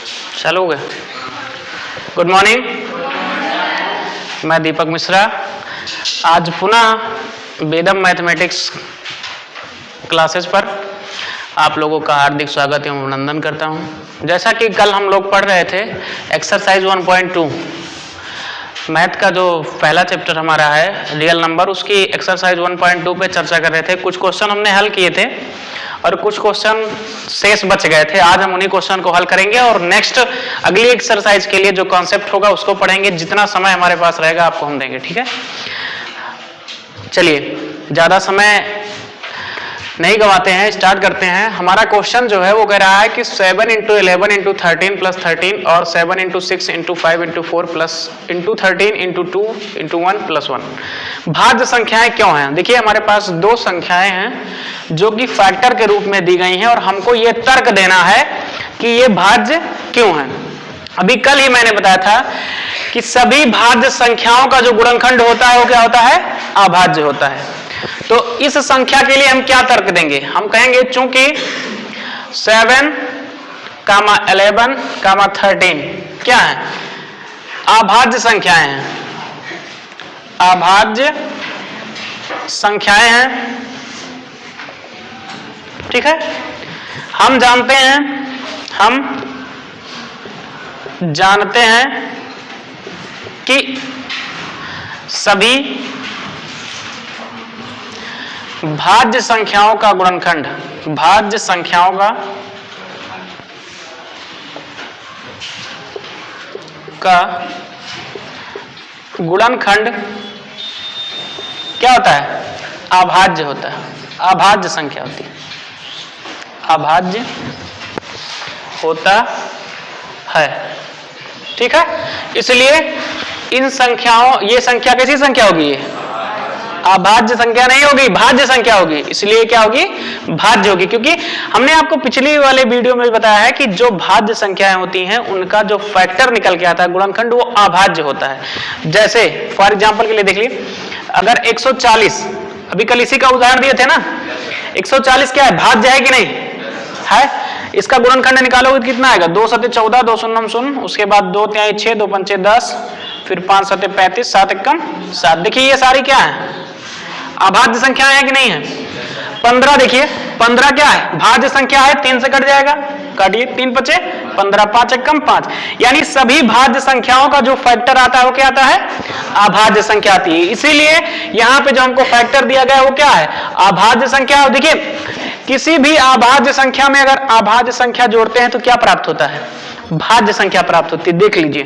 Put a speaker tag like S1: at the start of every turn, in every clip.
S1: चालू हो गया। गुड मॉर्निंग, मैं दीपक मिश्रा। आज पुनः वेदम मैथमेटिक्स क्लासेस पर आप लोगों का हार्दिक स्वागत एवं अभिनंदन करता हूं। जैसा कि कल हम लोग पढ़ रहे थे एक्सरसाइज 1.2 मैथ का जो पहला चैप्टर हमारा है रियल नंबर, उसकी एक्सरसाइज 1.2 पे चर्चा कर रहे थे। कुछ क्वेश्चन हमने हल किए थे और कुछ क्वेश्चन शेष बच गए थे। आज हम उन्हीं क्वेश्चन को हल करेंगे और नेक्स्ट अगली एक्सरसाइज के लिए जो कॉन्सेप्ट होगा उसको पढ़ेंगे। जितना समय हमारे पास रहेगा आपको हम देंगे, ठीक है। चलिए ज्यादा समय नहीं गवाते हैं, स्टार्ट करते हैं। हमारा क्वेश्चन जो है वो कह रहा है कि 7 × 11 × 13 + 13 और 7 × 6 × 5 × 4 + × 13 × 2 × 1 + 1 भाज्य संख्याएं क्यों हैं। देखिए हमारे पास दो संख्याएं हैं जो कि फैक्टर के रूप में दी गई हैं और हमको ये तर्क देना है कि ये भाज्य क्यों है। अभी कल ही मैंने बताया था कि सभी भाज्य संख्याओं का जो गुणनखंड होता है वो क्या होता है, अभाज्य होता है। तो इस संख्या के लिए हम क्या तर्क देंगे, हम कहेंगे चूंकि 7, 11, 13 क्या है, अभाज्य संख्याएं हैं, अभाज्य संख्याएं हैं, ठीक है। हम जानते हैं कि सभी भाज्य संख्याओं का गुणनखंड, भाज्य संख्याओं का गुणनखंड क्या होता है, अभाज्य होता है, अभाज्य संख्या होती है, अभाज्य होता है, ठीक है। इसलिए इन संख्याओं, ये संख्या कैसी संख्या होगी, ये अभाज्य संख्या नहीं होगी, भाज्य संख्या होगी। इसलिए क्या होगी, भाज्य होगी, क्योंकि हमने आपको पिछली वाले वीडियो में बताया है कि जो भाज्य संख्याएं होती हैं उनका जो फैक्टर निकल के आता है गुणनखंड, वो अभाज्य होता है। जैसे फॉर एग्जांपल के लिए देख लीजिए, अगर 140, अभी कल इसी का उदाहरण दिए थे ना, 140 क्या है, भाज्य है कि नहीं है। इसका गुणनखंड निकालोगे तो कितना आएगा, 2 × 7 = 14, 2 × 0 = 0, उसके बाद 2 × 3 = 6, 2 × 5 = 10, फिर 5 × 7 = 35, 7 × 1 = 7। देखिए ये सारी क्या है, अभाज्य संख्या है कि नहीं है। 15 देखिए, 15 क्या है, भाज्य संख्या है, 3 से कट जाएगा, काटिए, 3 × 5 = 15, 5 × 1 = 5। यानी सभी भाज्य संख्याओं का जो फैक्टर आता है वो क्या आता है, अभाज्य संख्या आती है। इसीलिए यहाँ पे जो हमको फैक्टर दिया गया है वो क्या है, अभाज्य संख्या। देखिए किसी भी अभाज्य संख्या में अगर अभाज्य संख्या जोड़ते हैं तो क्या प्राप्त होता है, भाज्य संख्या प्राप्त होती है। देख लीजिए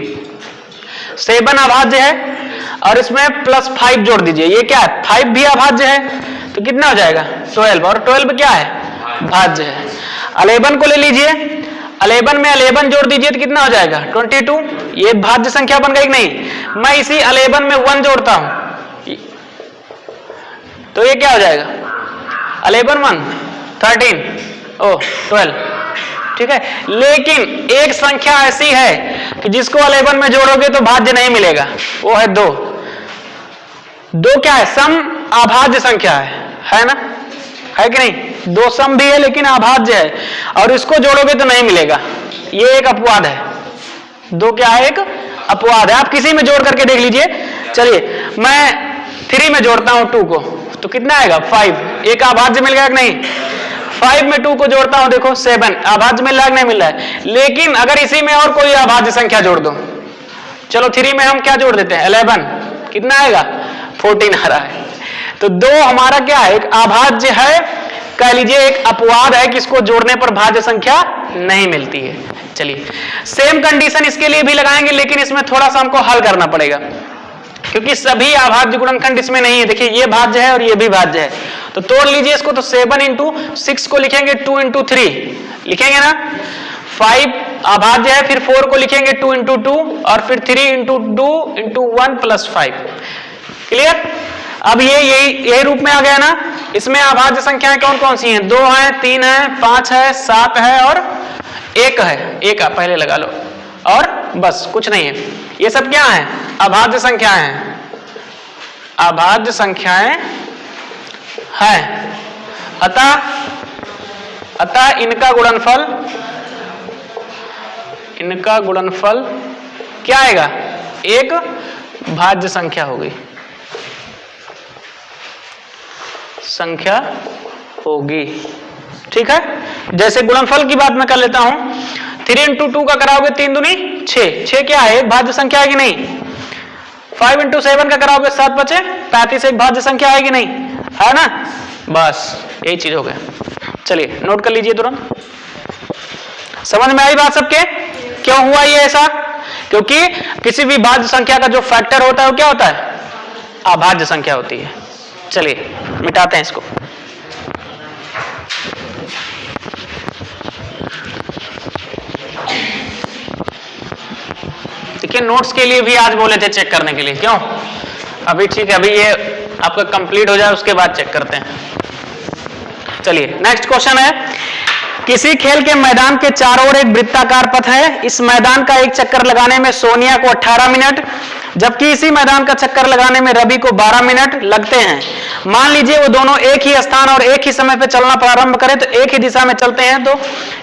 S1: 7 अभाज्य है और इसमें +5 जोड़ दीजिए, ये क्या है, 5 भी अभाज्य है, तो कितना हो जाएगा 12, और 12 क्या है, भाज्य है। 11 को ले लीजिए, 11 में 11 जोड़ दीजिए तो कितना हो जाएगा 22, ये भाज्य संख्या बन गई कि नहीं। मैं इसी 11 में 1 जोड़ता हूं तो ये क्या हो जाएगा, 11 × 1 = 13, 12, ठीक है। लेकिन एक संख्या ऐसी है कि जिसको 11 में जोड़ोगे तो भाज्य नहीं मिलेगा, वो है 2। 2 क्या है, सम अभाज्य संख्या है ना, है कि नहीं। 2 सम भी है लेकिन अभाज्य है और इसको जोड़ोगे तो नहीं मिलेगा, ये एक अपवाद है। 2 क्या है, एक अपवाद है। आप किसी में जोड़ करके देख लीजिए। चलिए मैं 3 में जोड़ता हूं 2 को, तो कितना आएगा 5, एक अभाज्य मिल गया कि नहीं। 5 में 2 को जोड़ता हूं, देखो 7, अभाज्य मिल रहा है, नहीं मिल रहा है। लेकिन अगर इसी में और कोई अभाज्य संख्या जोड़ दो, चलो 3 में हम क्या जोड़ देते हैं 11, कितना आएगा 14 आ रहा है। तो 2 हमारा क्या है, एक अभाज्य है, कह लीजिए एक अपवाद है कि इसको जोड़ने पर भाज्य संख्या नहीं मिलती है। चलिए सेम कंडीशन इसके लिए भी लगाएंगे, लेकिन इसमें थोड़ा सा हमको हल करना पड़ेगा क्योंकि सभी अभाज्य गुणनखंड इसमें नहीं है। देखिए ये भाज्य है और ये भी भाज्य है, तो तोड़ लीजिए इसको। तो 7 × 6 को लिखेंगे 2 × 3 लिखेंगे ना, 5 अभाज्य है, फिर 4 को लिखेंगे 2 × 2 और फिर 3 × 2 × 1 + 5। क्लियर। अब ये यही रूप में आ गया ना। इसमें अभाज्य संख्याएं कौन कौन सी हैं, 2 है, 3 है, 5 है, 7 है और 1 है। 1 पहले लगा लो और बस कुछ नहीं है। ये सब क्या है, अभाज्य संख्याएं हैं, अभाज्य संख्याएं हैं। अतः इनका गुणनफल इनका गुणनफल क्या आएगा, एक भाज्य संख्या होगी, संख्या होगी। ठीक है, जैसे गुणनफल की बात मैं कर लेता हूं, 3 इंटू 2 का कराओगे 3 दूनी 6, 6 क्या है, एक भाज्य संख्या है कि नहीं। 5 इंटू 7 का कराओगे 7 बचे 35, एक भाज्य संख्या है कि नहीं, है ना। बस यही चीज हो गया। चलिए नोट कर लीजिए तुरंत। समझ में आई बात सबके, क्यों हुआ ये ऐसा, क्योंकि किसी भी भाज्य संख्या का जो फैक्टर होता है वो क्या होता है, अभाज्य संख्या होती है। चलिए मिटाते हैं इसको। देखिए नोट्स के लिए भी आज बोले थे चेक करने के लिए, क्यों, अभी ठीक है, अभी ये आपका कंप्लीट हो जाए उसके बाद चेक करते हैं। चलिए नेक्स्ट क्वेश्चन है, किसी खेल के मैदान के चारों ओर एक वृत्ताकार पथ है, इस मैदान का एक चक्कर लगाने में सोनिया को 18 मिनट, जबकि इसी मैदान का चक्कर लगाने में रवि को 12 मिनट लगते हैं। मान लीजिए वो दोनों एक ही स्थान और एक ही समय पे चलना प्रारंभ करें, तो एक ही दिशा में चलते हैं, तो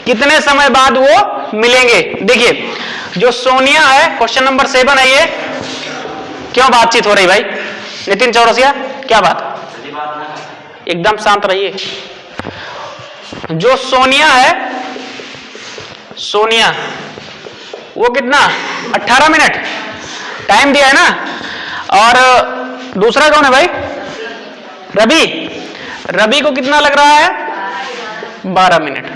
S1: कितने समय बाद वो मिलेंगे। देखिए जो सोनिया है, क्वेश्चन नंबर 7 है ये, क्यों बातचीत हो रही भाई, नितिन चौरसिया क्या बात, एकदम शांत रहिए। जो सोनिया है, सोनिया वो कितना 18 मिनट टाइम दिया है ना, और दूसरा कौन है भाई, रवि, रवि को कितना लग रहा है 12 मिनट।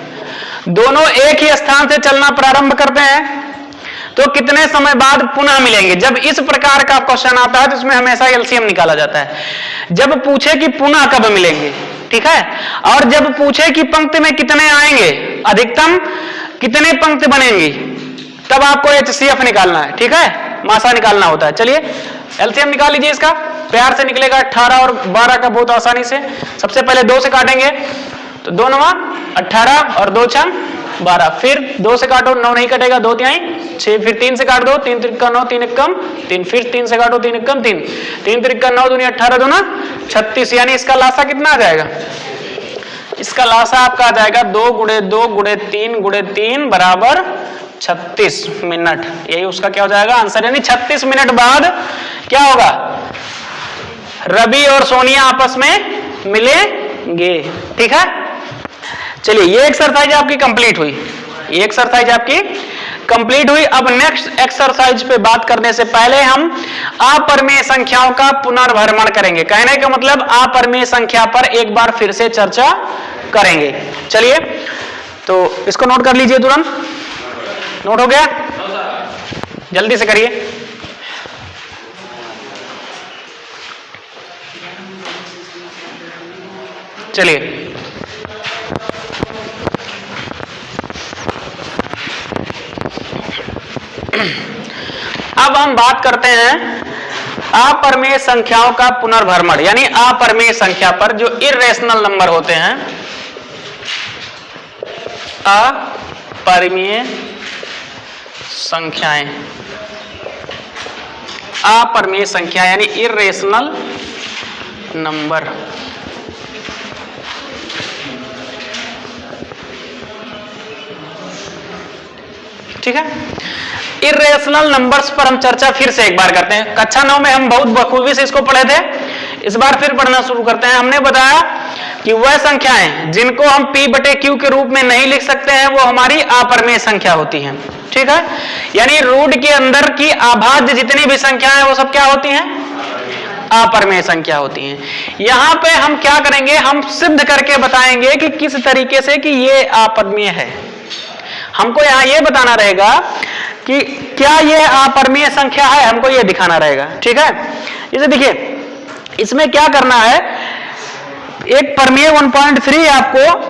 S1: दोनों एक ही स्थान से चलना प्रारंभ करते हैं, तो कितने समय बाद पुनः मिलेंगे। जब इस प्रकार का क्वेश्चन आता है तो इसमें हमेशा एलसीएम निकाला जाता है, जब पूछे कि पुनः कब मिलेंगे, ठीक है, और जब पूछे कि पंक्ति में कितने आएंगे, अधिकतम कितने पंक्ति बनेंगी, तब आपको एचसीएफ निकालना है, ठीक है, मासा निकालना होता है। चलिए एलसीएम निकाल लीजिए, इसका प्यार से निकलेगा 18 और 12 का बहुत आसानी से। सबसे पहले 2 से काटेंगे, तो 2 9 18 और 2 6 12, फिर 2 से काटो 9 नहीं कटेगा, 2 3 6, फिर 3 से काट दो, 3 3 9 3 1 3, फिर 3 से काटो 3 1 3, 3 3 9 दूनी 18 2 ना 36, यानी इसका लासा कितना आ जाएगा, इसका लासा आपका आ जाएगा 2 × 2 × 3 × 3 बराबर 36 मिनट। यही उसका क्या हो जाएगा आंसर, यानी 36 मिनट बाद क्या होगा, रवि और सोनिया आपस में मिलेंगे। ठीक है, चलिए ये एक्सरसाइज आपकी कंप्लीट हुई, ये एक्सरसाइज आपकी कंप्लीट हुई। अब नेक्स्ट एक्सरसाइज पे बात करने से पहले हम अपरिमेय संख्याओं का पुनर्भ्रमण करेंगे। कहने का मतलब अपरिमेय संख्या पर एक बार फिर से चर्चा करेंगे। चलिए तो इसको नोट कर लीजिए तुरंत, नोट हो गया, जल्दी से करिए। चलिए अब हम बात करते हैं अपरिमेय संख्याओं का पुनर्भ्रमण, यानी अपरिमेय संख्या पर जो इर्रेशनल नंबर होते हैं, अपरिमेय संख्याएं, अपरिमेय संख्या यानी इर्रेशनल नंबर। ठीक है, इर्रेशनल नंबर्स पर हम चर्चा फिर से एक बार करते हैं। कक्षा 9 में हम बहुत बखूबी से इसको पढ़े थे, इस बार फिर पढ़ना शुरू करते हैं। हमने बताया कि वह संख्याएं जिनको हम P/Q के रूप में नहीं लिख सकते हैं वो हमारी अपरिमेय संख्या होती हैं। ठीक है, यानी रूट के अंदर की अभाज्य जितनी भी संख्याएं वो सब क्या होती हैं, अपरिमेय संख्या होती हैं। यहां पे हम क्या करेंगे, हम सिद्ध करके बताएंगे कि किस तरीके से कि ये अपरिमेय है। हमको यहां ये बताना रहेगा कि क्या ये अपरिमेय संख्या है, हमको ये दिखाना रहेगा। ठीक है, इसे देखिए, इसमें क्या करना है, एक प्रमेय 1.3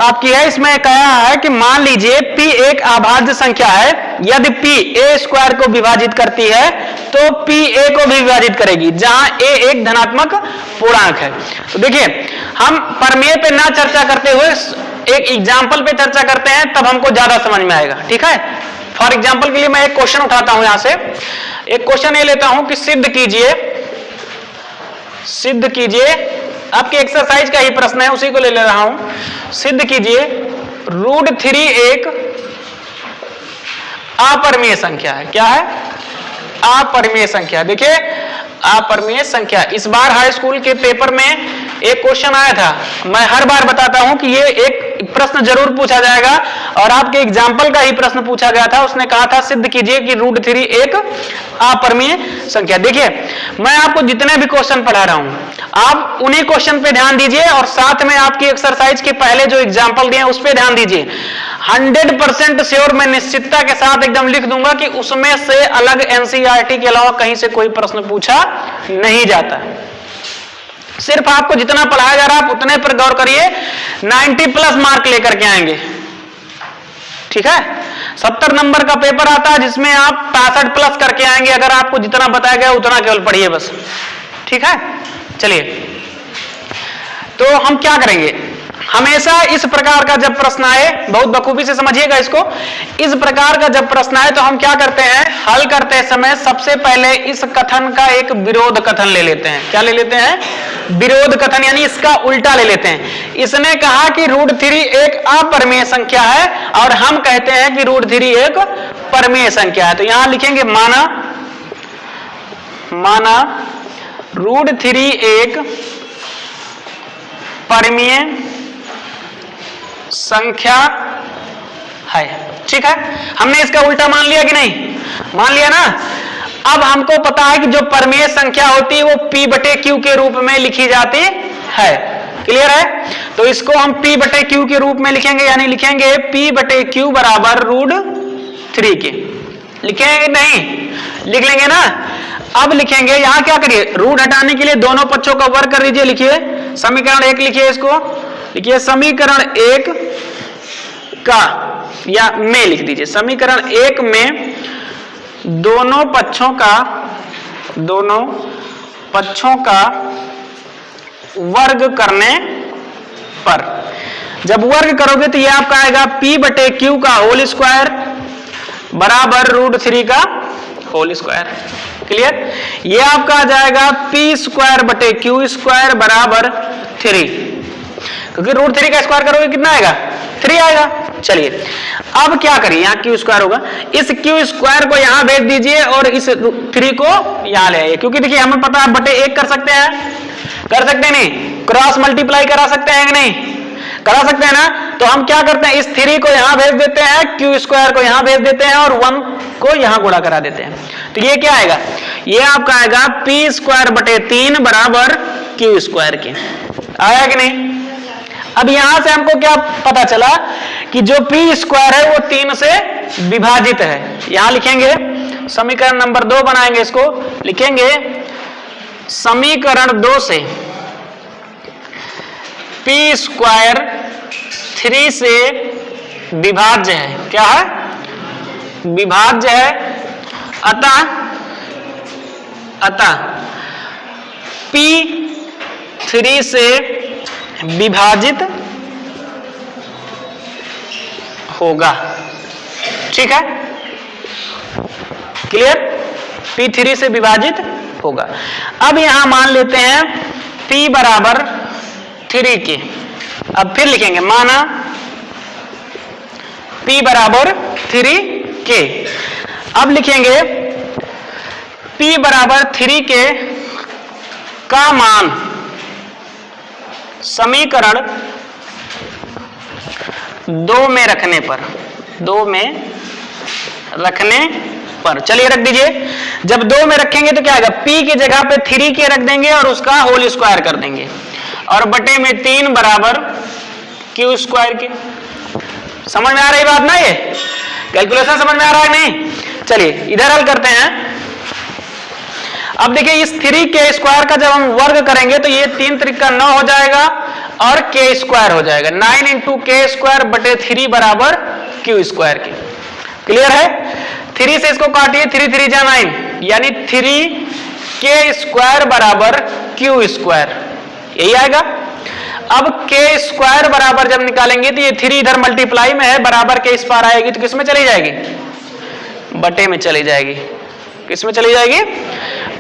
S1: आपकी है, इसमें कहा है कि मान लीजिए P एक अभाज्य संख्या है, यदि P A² को विभाजित करती है तो P A को भी विभाजित करेगी, जहां A एक धनात्मक पूर्णांक है। तो देखिए, हम प्रमेय पे ना चर्चा करते हुए एक एग्जाम्पल पे चर्चा करते हैं, तब हमको ज्यादा समझ में आएगा। ठीक है, फॉर एग्जाम्पल के लिए मैं एक क्वेश्चन उठाता हूं, यहां से एक क्वेश्चन ये लेता हूं कि सिद्ध कीजिए, आपके एक्सरसाइज का ही प्रश्न है, उसी को ले रहा हूं। सिद्ध कीजिए √3 एक अपरिमेय संख्या है। क्या है? अपरिमेय संख्या। देखिए अपरिमेय संख्या, इस बार हाई स्कूल के पेपर में एक क्वेश्चन आया था। मैं हर बार बताता हूं कि ये एक प्रश्न जरूर पूछा जाएगा और आपके एग्जाम्पल का ही प्रश्न पूछा गया था। उसने कहा था सिद्ध कीजिए कि √3 एक अपरिमेय संख्या। देखिए मैं आपको जितने भी क्वेश्चन पढ़ा रहा हूं आप उन्हीं क्वेश्चन पे ध्यान दीजिए और साथ में आपकी एक्सरसाइज के पहले जो एग्जाम्पल दिए उस पे ध्यान दीजिए। 100% श्योर, मैं निश्चितता के साथ एकदम लिख दूंगा कि उसमें से अलग एनसीईआरटी के अलावा कहीं से कोई प्रश्न पूछा नहीं जाता। सिर्फ आपको जितना पढ़ाया जा रहा है आप उतने पर गौर करिए। 90+ मार्क लेकर के आएंगे। ठीक है, 70 नंबर का पेपर आता है जिसमें आप 65+ करके आएंगे। अगर आपको जितना बताया गया उतना केवल पढ़िए बस। ठीक है, चलिए तो हम क्या करेंगे, हमेशा इस प्रकार का जब प्रश्न आए, बहुत बखूबी से समझिएगा इसको, इस प्रकार का जब प्रश्न आए तो हम क्या करते हैं, हल करते समय सबसे पहले इस कथन का एक विरोध कथन ले लेते हैं। क्या ले लेते हैं? विरोध कथन, यानी इसका उल्टा ले लेते हैं। इसने कहा कि √3 एक अपरिमेय संख्या है और हम कहते हैं कि √3 एक परिमेय संख्या है। तो यहां लिखेंगे माना √3 एक परिमेय संख्या है। ठीक है, हमने इसका उल्टा मान लिया कि नहीं? मान लिया ना। अब हमको पता है कि जो परिमेय संख्या होती है वो P/Q के रूप में लिखी जाती है। क्लियर है? तो इसको हम P/Q के रूप में लिखेंगे, यानी लिखेंगे P/Q बराबर √3 के। लिखेंगे नहीं? लिख लेंगे ना। अब लिखेंगे, यहां क्या करिए, रूट हटाने के लिए दोनों पक्षों का वर्ग कर दीजिए। लिखिए समीकरण 1, लिखिए इसको, लिखिए समीकरण 1 का या में लिख दीजिए। समीकरण 1 में दोनों पक्षों का वर्ग करने पर, जब वर्ग करोगे तो ये आपका आएगा P/Q का होल स्क्वायर बराबर √3 का होल स्क्वायर। क्लियर? ये आपका आ जाएगा P²/Q² बराबर 3, क्योंकि √3 का स्क्वायर करोगे कितना आएगा? 3 आएगा। चलिए अब क्या करिए, यहाँ Q² होगा, इस Q² को यहां भेज दीजिए और इस 3 को यहां ले आइए। क्योंकि देखिए हमें पता है बटे 1 कर सकते हैं, कर सकते हैं नहीं? क्रॉस मल्टीप्लाई करा सकते हैं कि नहीं? करा सकते हैं ना। तो हम क्या करते हैं, इस 3 को यहां भेज देते हैं, Q² को यहां भेज देते हैं और 1 को यहां गुणा करा देते हैं। तो ये क्या आएगा, ये आपका आएगा P²/3 बराबर Q² के। आया कि नहीं? अब यहां से हमको क्या पता चला कि जो P² है वो 3 से विभाजित है। यहां लिखेंगे समीकरण नंबर 2 बनाएंगे, इसको लिखेंगे समीकरण 2 से P² 3 से विभाज्य है। क्या है? विभाज्य है। अतः P3 से विभाजित होगा। ठीक है, क्लियर? P3 से विभाजित होगा। अब यहां मान लेते हैं P बराबर 3 के। अब फिर लिखेंगे माना P बराबर 3 के। अब लिखेंगे P बराबर 3 के का मान समीकरण 2 में रखने पर, 2 में रखने पर, चलिए रख दीजिए। जब 2 में रखेंगे तो क्या आएगा, P की जगह पे 3 के रख देंगे और उसका होल स्क्वायर कर देंगे और बटे में 3 बराबर Q² के। समझ में आ रही बात ना? ये कैलकुलेशन समझ में आ रहा है नहीं? चलिए इधर हल करते हैं। अब देखिए इस 3 के स्क्वायर का जब हम वर्ग करेंगे तो ये 3 त्रिक 9 हो जाएगा और K² हो जाएगा। 9 × K² बटे 3 बराबर Q² के। क्लियर है? 3 से इसको काटिए, 3 3 जा 9, यानी 3K² बराबर Q², यही आएगा। अब K² बराबर जब निकालेंगे तो ये 3 इधर मल्टीप्लाई में है, बराबर के इस पार आएगी तो किस में चली जाएगी? बटे में चली जाएगी। किस में चली जाएगी?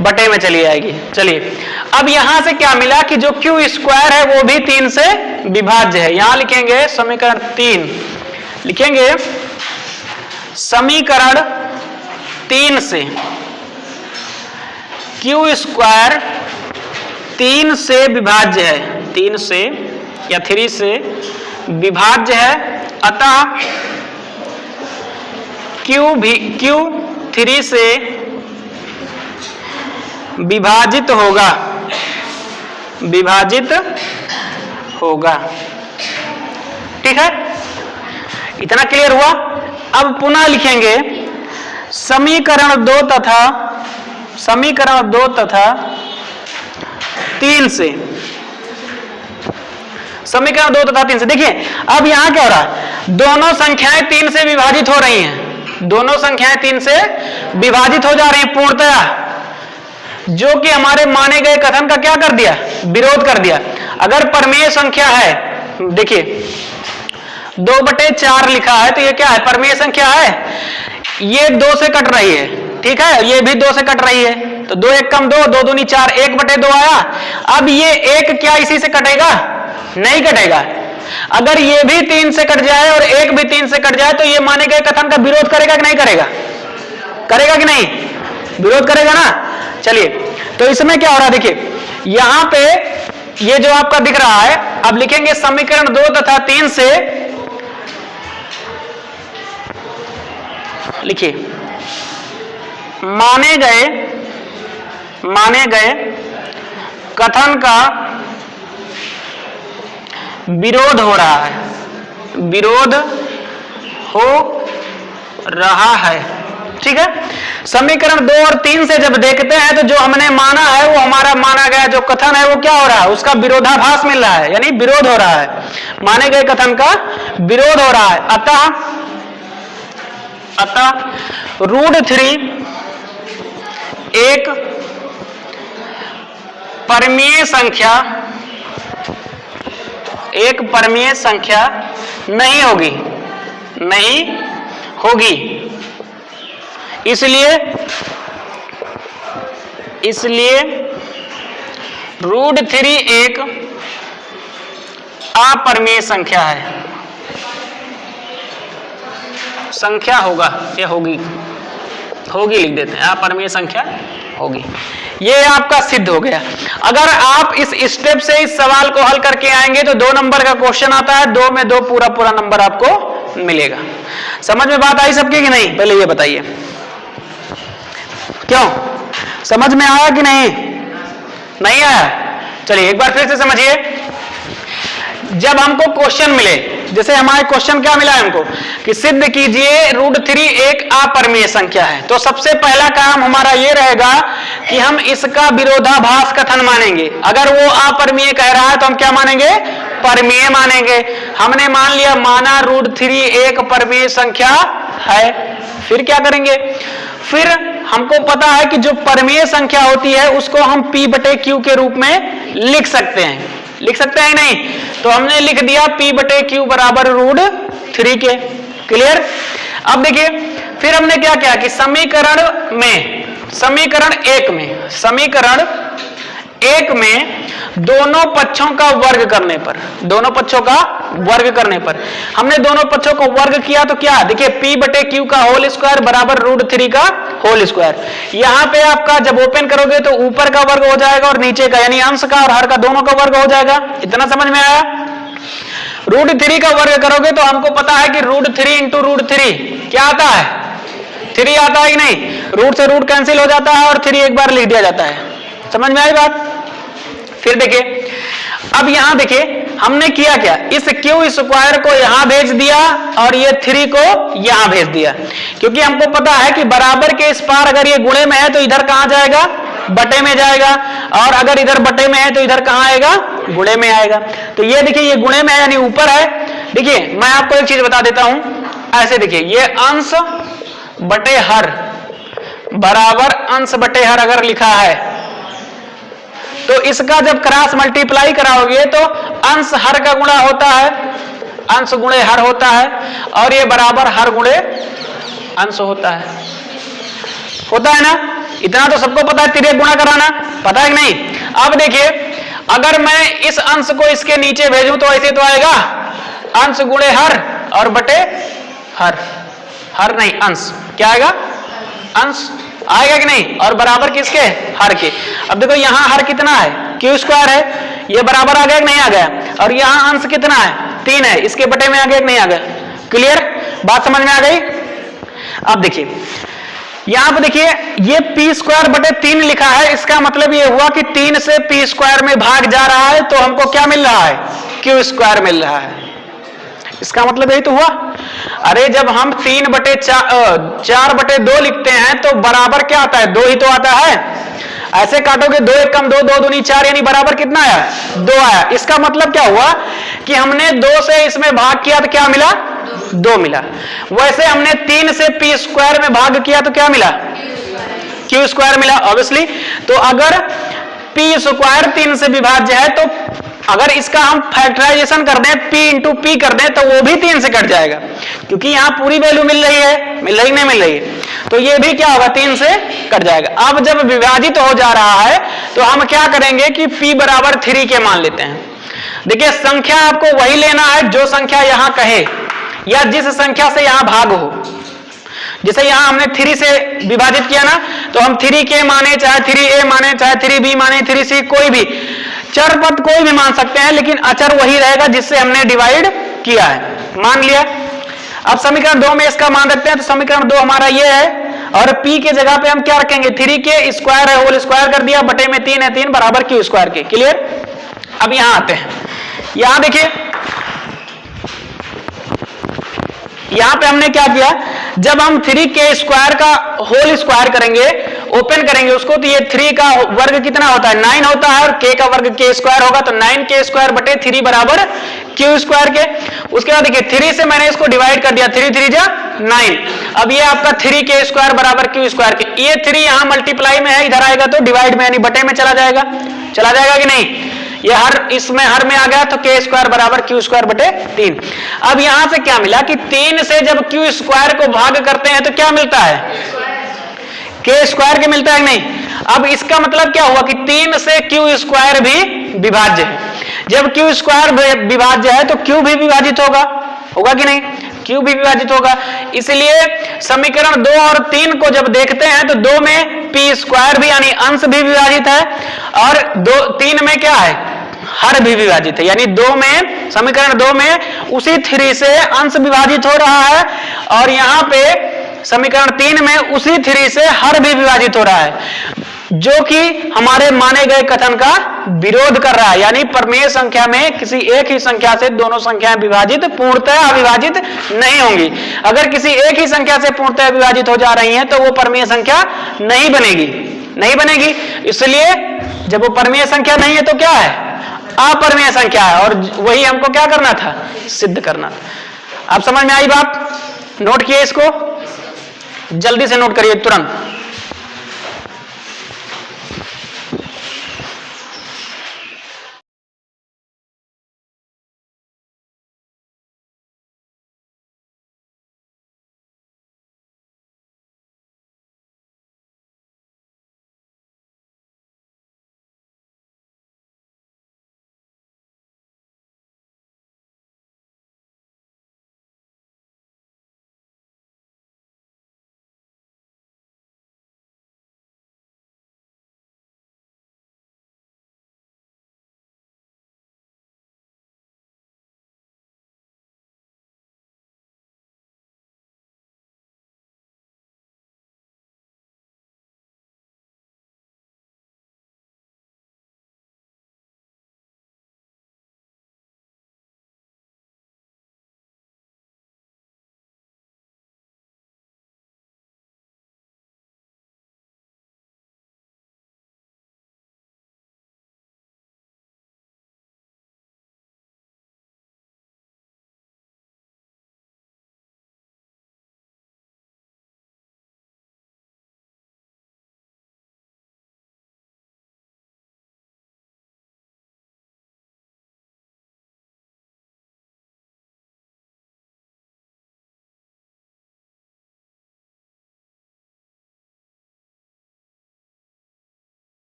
S1: बटे में चली जाएगी। चलिए अब यहां से क्या मिला कि जो Q² है वो भी 3 से विभाज्य है। यहां लिखेंगे समीकरण 3, लिखेंगे समीकरण 3 से क्यू स्क्वायर 3 से विभाज्य है, 3 से या 3 से विभाज्य है, अतः क्यू 3 से विभाजित होगा। ठीक है, इतना क्लियर हुआ। अब पुनः लिखेंगे समीकरण 2 तथा 3 से, समीकरण 2 तथा 3 से। देखिए अब यहां क्या हो रहा है, दोनों संख्याएं 3 से विभाजित हो रही हैं, दोनों संख्याएं 3 से विभाजित हो जा रही हैं पूर्णतया, जो कि हमारे माने गए कथन का क्या कर दिया, विरोध कर दिया। अगर परमेय संख्या है, देखिए 2/4 लिखा है, तो ये क्या है, परमेय संख्या है। ये 2 से कट रही है, ठीक है, ये भी 2 से कट रही है, तो 2 1 कम 2, 2 दूनी 4, 1/2 आया। अब ये 1 क्या इसी से कटेगा, नहीं कटेगा। अगर ये भी 3 से कट जाए और 1 भी 3 से कट जाए, तो ये माने गए कथन का विरोध करेगा कि नहीं करेगा, करेगा कि नहीं, विरोध करेगा ना। चलिए, तो इसमें क्या हो रहा है, देखिए यहां पे ये जो आपका दिख रहा है, अब लिखेंगे समीकरण 2 तथा 3 से, लिखिए माने गए कथन का विरोध हो रहा है, विरोध हो रहा है। ठीक है, समीकरण 2 और 3 से जब देखते हैं तो जो हमने माना है, वो हमारा माना गया जो कथन है वो क्या हो रहा है, उसका विरोधाभास मिल रहा है, यानी विरोध हो रहा है, माने गए कथन का विरोध हो रहा है। अतः √3 एक परमीय संख्या नहीं होगी। इसलिए √3 एक अपरमेय संख्या है, संख्या होगा, ये होगी लिख देते हैं, अपरमेय संख्या होगी। ये आपका सिद्ध हो गया। अगर आप इस स्टेप से इस सवाल को हल करके आएंगे तो 2 नंबर का क्वेश्चन आता है, 2 में 2 पूरा नंबर आपको मिलेगा। समझ में बात आई सबकी कि नहीं, पहले ये बताइए, क्यों समझ में आया कि नहीं आया? चलिए एक बार फिर से समझिए। जब हमको क्वेश्चन मिले, जैसे हमारे क्वेश्चन क्या मिला है हमको कि सिद्ध कीजिए √3 एक अपरमेय संख्या है, तो सबसे पहला काम हमारा ये रहेगा कि हम इसका विरोधाभास कथन मानेंगे। अगर वो अपरमेय कह रहा है तो हम क्या मानेंगे, परमेय मानेंगे। हमने मान लिया, माना √3 एक परमेय संख्या है, फिर क्या करेंगे, फिर हमको पता है कि जो परमेय संख्या होती है उसको हम P/Q के रूप में लिख सकते हैं नहीं, तो हमने लिख दिया P/Q बराबर √3 के। क्लियर? अब देखिए फिर हमने क्या किया कि समीकरण 1 में दोनों पक्षों का वर्ग करने पर, हमने दोनों पक्षों को वर्ग किया तो क्या, देखिए P/Q का होल स्क्वायर बराबर √3 का होल स्क्वायर। यहां पे आपका जब ओपन करोगे तो ऊपर का वर्ग हो जाएगा और नीचे का, यानी अंश का और हर का दोनों का वर्ग हो जाएगा। इतना समझ में आया? √3 का वर्ग करोगे तो हमको पता है कि √3 × √3 क्या आता है, 3 आता है कि नहीं, रूट से रूट कैंसिल हो जाता है और 3 एक बार लिख दिया जाता है। समझ में आई बात? फिर देखिए, अब यहां देखिए हमने किया क्या, इस क्यू स्क्वायर को यहां भेज दिया और ये 3 को यहां भेज दिया, क्योंकि हमको पता है कि बराबर के इस पार अगर ये गुणे में है तो इधर कहां जाएगा, बटे में जाएगा, और अगर इधर बटे में है तो इधर कहां आएगा, गुणे में आएगा। तो ये देखिए ये गुणे में है यानी ऊपर है। देखिए मैं आपको एक चीज बता देता हूं, ऐसे देखिए ये अंश बटे हर बराबर अंश बटे हर अगर लिखा है तो इसका जब क्रॉस मल्टीप्लाई कराओगे तो अंश हर का गुणा होता है, अंश गुणे हर होता है, और ये बराबर हर गुणे अंश होता है ना। इतना तो सबको पता है, तिर्यक गुणा कराना पता है कि नहीं। अब देखिए अगर मैं इस अंश को इसके नीचे भेजूं तो ऐसे तो आएगा अंश गुणे हर और बटे हर, हर नहीं अंश, क्या आएगा? अंश आएगा कि नहीं? और बराबर किसके? हर के। अब देखो यहाँ हर कितना है? क्यू स्क्वायर है, ये बराबर आ गया कि नहीं आ गया? और यहाँ अंश कितना है? 3 है, इसके बटे में आ गया कि नहीं आ गया? क्लियर, बात समझ में आ गई? अब देखिए यहां पर देखिए ये पी स्क्वायर बटे 3 लिखा है, इसका मतलब ये हुआ कि 3 से पी स्क्वायर में भाग जा रहा है तो हमको क्या मिल रहा है? क्यू स्क्वायर मिल रहा है। इसका मतलब यही तो हुआ। अरे जब हम 4 बटे 2 लिखते हैं तो बराबर क्या आता है? 2 ही तो आता है। ऐसे काटोगे 2 1 कम 2, 2 दूनी 4, यानी बराबर कितना आया? 2 आया। इसका मतलब क्या हुआ कि हमने 2 से इसमें भाग किया तो क्या मिला? 2 मिला। वैसे हमने 3 से पी स्क्वायर में भाग किया तो क्या मिला? क्यू स्क्वायर मिला ऑब्वियसली। तो अगर पी स्क्वायर 3 से विभाज्य है तो अगर इसका हम फैक्टराइजेशन कर दें, p इंटू पी कर दें तो वो भी 3 से कट जाएगा, क्योंकि यहाँ पूरी वैल्यू मिल रही है, मिल रही नहीं मिल रही है, तो ये भी क्या होगा? 3 से कट जाएगा। अब जब विभाजित हो जा रहा है तो हम क्या करेंगे कि p बराबर 3 के मान लेते हैं। देखिए संख्या आपको वही लेना है जो संख्या यहाँ कहे या जिस संख्या से यहाँ भाग हो। जैसे यहाँ हमने 3 से विभाजित किया ना, तो हम 3 के माने, चाहे 3a माने, चाहे 3b माने, 3c, कोई भी चर पद कोई भी मान सकते हैं, लेकिन अचर वही रहेगा जिससे हमने डिवाइड किया है। मान लिया। अब समीकरण 2 में इसका मान रखते हैं, तो समीकरण 2 हमारा ये है, और p के जगह पे हम क्या रखेंगे? 3 के स्क्वायर है, होल स्क्वायर कर दिया, बटे में 3 है, 3 बराबर क्यू स्क्वायर के। क्लियर। अब यहां आते हैं, यहां देखिए यहां पे हमने क्या किया? जब हम 3 के स्क्वायर का होल स्क्वायर करेंगे, ओपन करेंगे उसको, तो ये 3 का वर्ग कितना होता है? 9 होता है, और k का वर्ग k स्क्वायर होगा, तो 9 के स्क्वायर बटे 3 बराबर क्यू स्क्वायर के। उसके बाद देखिए 3 से मैंने इसको डिवाइड कर दिया, 3 3 जा 9। अब ये आपका 3 के स्क्वायर बराबर क्यू स्क्वायर के। ये 3 यहां मल्टीप्लाई में है, इधर आएगा तो डिवाइड में यानी बटे में चला जाएगा। चला जाएगा कि नहीं? ये इसमें हर में आ गया, तो के स्क्वायर बराबर क्यू स्क्वायर बटे 3। अब यहां से क्या मिला कि 3 से जब क्यू स्क्वायर को भाग करते हैं तो क्या मिलता है? के स्क्वायर के मिलता है नहीं? अब इसका मतलब क्या हुआ कि 3 से क्यू स्क्वायर भी विभाज्य है। जब क्यू स्क्वायर विभाज्य है तो क्यू भी विभाजित होगा, होगा कि नहीं? क्यू भी विभाजित होगा। इसलिए समीकरण 2 और 3 को जब देखते हैं तो 2 में पी स्क्वायर भी यानी अंश भी विभाजित है, और 3 में क्या है? हर भी विभाजित है। यानी 2 में, समीकरण 2 में उसी 3 से अंश विभाजित हो रहा है, और यहाँ पे समीकरण 3 में उसी 3 से हर भी विभाजित हो रहा है, जो कि हमारे माने गए कथन का विरोध कर रहा है। यानी परमेय संख्या में किसी एक ही संख्या से दोनों संख्याएं विभाजित पूर्णतः अविभाजित नहीं होंगी। अगर किसी एक ही संख्या से पूर्णतः विभाजित हो जा रही हैं तो वो परमेय संख्या नहीं बनेगी, नहीं बनेगी। इसलिए जब वो परमेय संख्या नहीं है तो क्या है? अपरमेय संख्या है, और वही हमको क्या करना था? सिद्ध करना था। अब समझ में आई बात? नोट किए इसको, जल्दी से नोट करिए तुरंत।